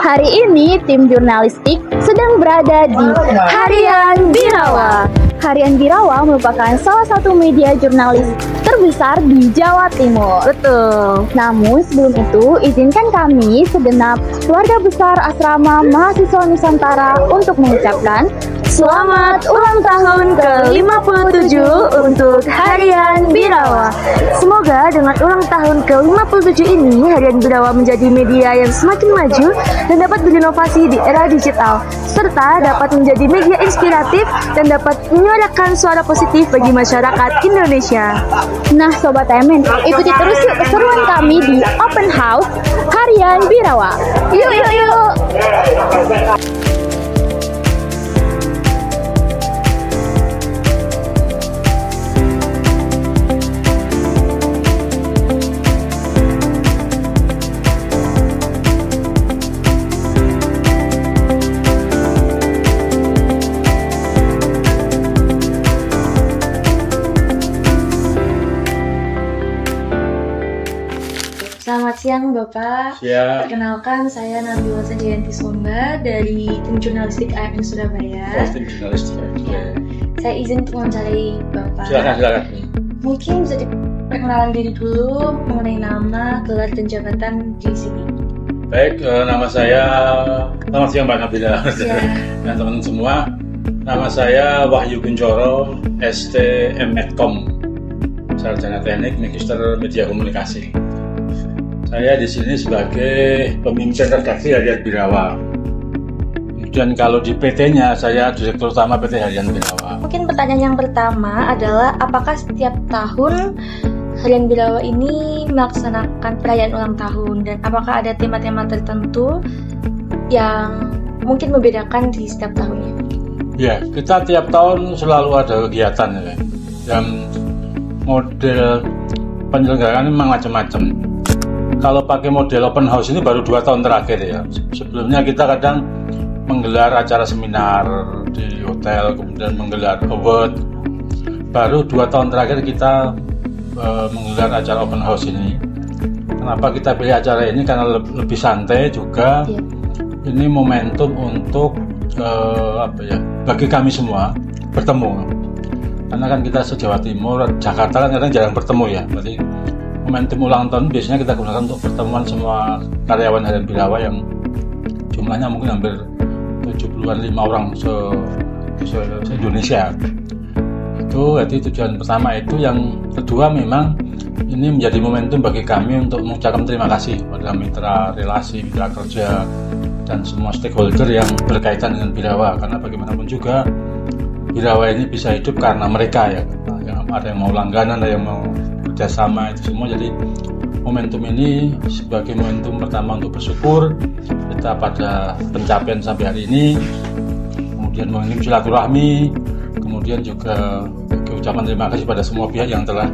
Hari ini tim jurnalistik sedang berada di Harian Birawa. Harian Birawa merupakan salah satu media jurnalis terbesar di Jawa Timur. Betul. Namun sebelum itu, izinkan kami segenap keluarga besar Asrama Mahasiswa Nusantara untuk mengucapkan selamat ulang tahun ke-57 untuk Harian Birawa. Semoga dengan ulang tahun ke-57 ini, Harian Birawa menjadi media yang semakin maju dan dapat berinovasi di era digital, serta dapat menjadi media inspiratif dan dapat menyuarakan suara positif bagi masyarakat Indonesia. Nah Sobat Emen, ikuti terus yuk keseruan kami di Open House Harian Birawa. Yuk yuk yuk. Selamat siang Bapak. Siang. Perkenalkan, saya Nabila Sanjayanti Somba dari tim jurnalistik AMN Surabaya. Tim jurnalistik. Ya. Saya izin untuk mewawancarai Bapak. Silakan. Mungkin bisa diperkenalan diri dulu mengenai nama, gelar, dan jabatan di sini. Baik, nama saya, selamat siang Mbak Nabila dan teman-teman semua. Nama saya Wahyu Kuncoro, ST M.Medcom, Sarjana Teknik Magister Media Komunikasi. Saya di sini sebagai pemimpin redaksi Harian Birawa. Kemudian kalau di PT-nya, saya Direktur Utama PT Harian Birawa. Mungkin pertanyaan yang pertama adalah, apakah setiap tahun Harian Birawa ini melaksanakan perayaan ulang tahun, dan apakah ada tema-tema tertentu yang mungkin membedakan di setiap tahunnya? Ya, kita tiap tahun selalu ada kegiatan ya. Dan model penyelenggaraan memang macam-macam. Kalau pakai model open house ini baru 2 tahun terakhir ya. Sebelumnya kita kadang menggelar acara seminar di hotel, kemudian menggelar award. Baru 2 tahun terakhir kita menggelar acara open house ini. Kenapa kita pilih acara ini? Karena lebih santai juga. Ini momentum untuk bagi kami semua bertemu. Karena kan kita se-Jawa Timur, Jakarta kan kadang jarang bertemu ya. Berarti momentum ulang tahun biasanya kita gunakan untuk pertemuan semua karyawan Harian Birawa yang jumlahnya mungkin hampir 75 orang se-Indonesia. Itu jadi tujuan pertama itu. Yang kedua, memang ini menjadi momentum bagi kami untuk mengucapkan terima kasih pada mitra relasi, mitra kerja, dan semua stakeholder yang berkaitan dengan Birawa. Karena bagaimanapun juga Birawa ini bisa hidup karena mereka ya. Ada yang mau langganan, ada yang mau kerjasama, itu semua. Jadi momentum ini sebagai momentum pertama untuk bersyukur kita pada pencapaian sampai hari ini, kemudian mengirim silaturahmi, kemudian juga ucapan terima kasih pada semua pihak yang telah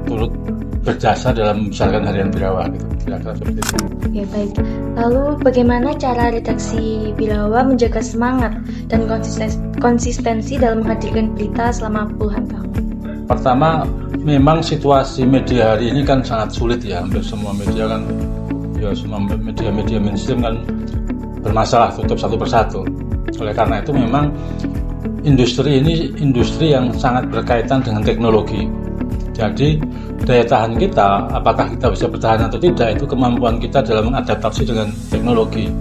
turut berjasa dalam membesarkan Harian Birawa gitu. Kira-kira seperti itu. Ya baik. Lalu bagaimana cara redaksi Birawa menjaga semangat dan konsistensi dalam menghadirkan berita selama puluhan tahun? Pertama, memang situasi media hari ini kan sangat sulit ya. Hampir semua media kan, ya semua media mainstream kan bermasalah, tutup satu persatu. Oleh karena itu memang industri ini industri yang sangat berkaitan dengan teknologi. Jadi daya tahan kita, apakah kita bisa bertahan atau tidak, itu kemampuan kita dalam mengadaptasi dengan teknologi.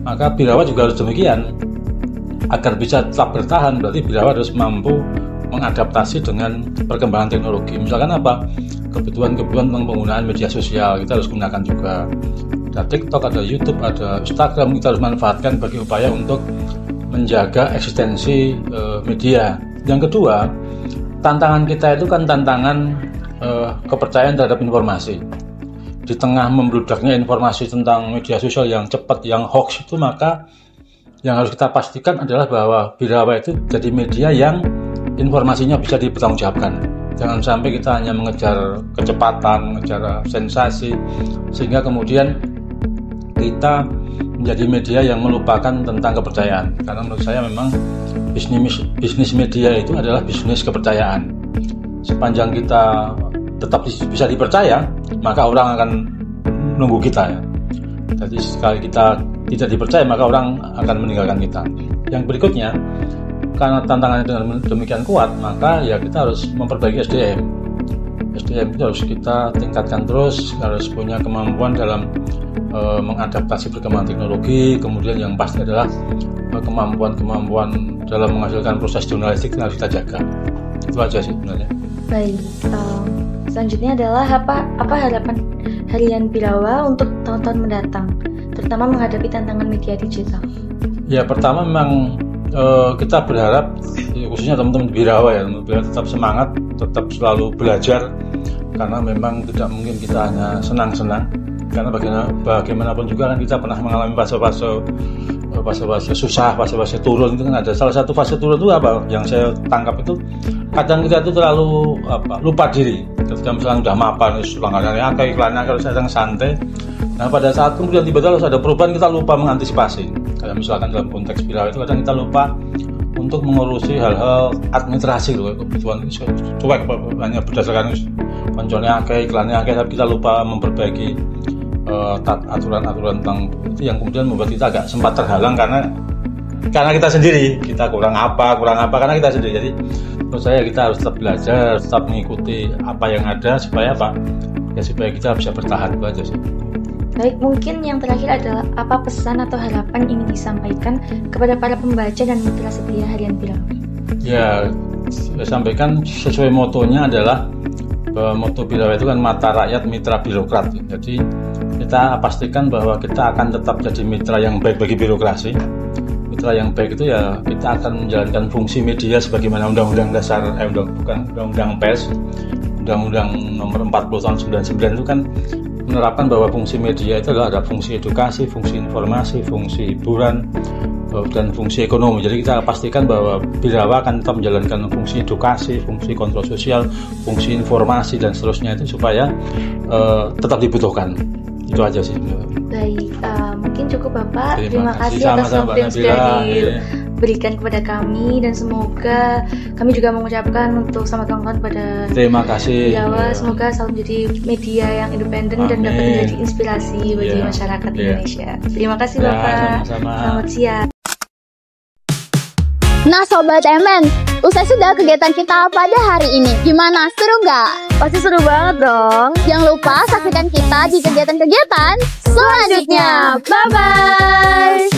Maka Birawa juga harus demikian. Agar bisa tetap bertahan, berarti Birawa harus mampu mengadaptasi dengan perkembangan teknologi. Misalkan apa? Kebutuhan-kebutuhan tentang penggunaan media sosial kita harus gunakan juga. Ada TikTok, ada YouTube, ada Instagram, kita harus manfaatkan bagi upaya untuk menjaga eksistensi media. Yang kedua, tantangan kita itu kan tantangan kepercayaan terhadap informasi. Di tengah membludaknya informasi tentang media sosial yang cepat, yang hoax itu, maka yang harus kita pastikan adalah bahwa Birawa itu jadi media yang informasinya bisa dipertanggungjawabkan. Jangan sampai kita hanya mengejar kecepatan, mengejar sensasi, sehingga kemudian kita menjadi media yang melupakan tentang kepercayaan. Karena menurut saya memang bisnis media itu adalah bisnis kepercayaan. Sepanjang kita tetap bisa dipercaya, maka orang akan nunggu kita ya. Jadi sekali kita tidak dipercaya, maka orang akan meninggalkan kita. Yang berikutnya, karena tantangannya dengan demikian kuat, maka ya kita harus memperbaiki SDM. SDM itu harus kita tingkatkan terus, harus punya kemampuan dalam mengadaptasi perkembangan teknologi. Kemudian yang pasti adalah kemampuan dalam menghasilkan proses jurnalistik yang harus kita jaga. Itu aja sih sebenarnya. Baik, selanjutnya adalah apa harapan Harian Birawa untuk tahun-tahun mendatang, terutama menghadapi tantangan media digital? Ya, pertama memang kita berharap, khususnya teman-teman Birawa ya, tetap semangat, tetap selalu belajar, karena memang tidak mungkin kita hanya senang-senang, karena bagaimanapun juga kan kita pernah mengalami fase-fase susah, fase-fase turun. Itu kan ada salah satu fase turun itu apa yang saya tangkap itu, kadang kita itu terlalu lupa diri. Ketika misalnya udah mapan, langganannya iklannya kalau sedang santai, nah pada saat kemudian tiba-tiba harus ada perubahan, kita lupa mengantisipasi. Kayak misalkan dalam konteks Birawa itu kadang kita lupa untuk mengurusi hal-hal administrasi loh, kebutuhan cuek hanya berdasarkan konconnya iklannya tapi kita lupa memperbaiki aturan-aturan tentang itu, yang kemudian membuat kita agak sempat terhalang karena kita sendiri, kita kurang apa karena kita sendiri. Jadi menurut saya kita harus tetap belajar, tetap mengikuti apa yang ada supaya supaya kita bisa bertahan. Itu aja sih. Baik, mungkin yang terakhir adalah apa pesan atau harapan ingin disampaikan kepada para pembaca dan mitra setia Harian Birawa? Ya, saya sampaikan sesuai motonya adalah bahwa moto Birawa itu kan mata rakyat, mitra birokrat. Jadi kita pastikan bahwa kita akan tetap jadi mitra yang baik bagi birokrasi. Mitra yang baik itu ya kita akan menjalankan fungsi media sebagaimana Undang-Undang Dasar Undang-Undang Pers, Undang-Undang Nomor 40 Tahun 99 itu kan menerapkan bahwa fungsi media itu adalah ada fungsi edukasi, fungsi informasi, fungsi hiburan, dan fungsi ekonomi. Jadi kita pastikan bahwa Birawa akan tetap menjalankan fungsi edukasi, fungsi kontrol sosial, fungsi informasi dan seterusnya itu supaya tetap dibutuhkan. Itu aja sih. Baik, mungkin cukup Bapak. Terima kasih atas waktu yang sudah diberikan kepada kami, dan semoga kami juga mengucapkan untuk selamat ulang tahun pada terima kasih Birawa. Semoga selalu menjadi media yang independen dan dapat menjadi inspirasi bagi masyarakat Indonesia. Terima kasih Bapak. Sama-sama. Selamat siang. Nah Sobat MN, usai sudah kegiatan kita pada hari ini. Gimana, seru nggak? Pasti seru banget dong. Jangan lupa saksikan kita di kegiatan-kegiatan selanjutnya. Bye-bye!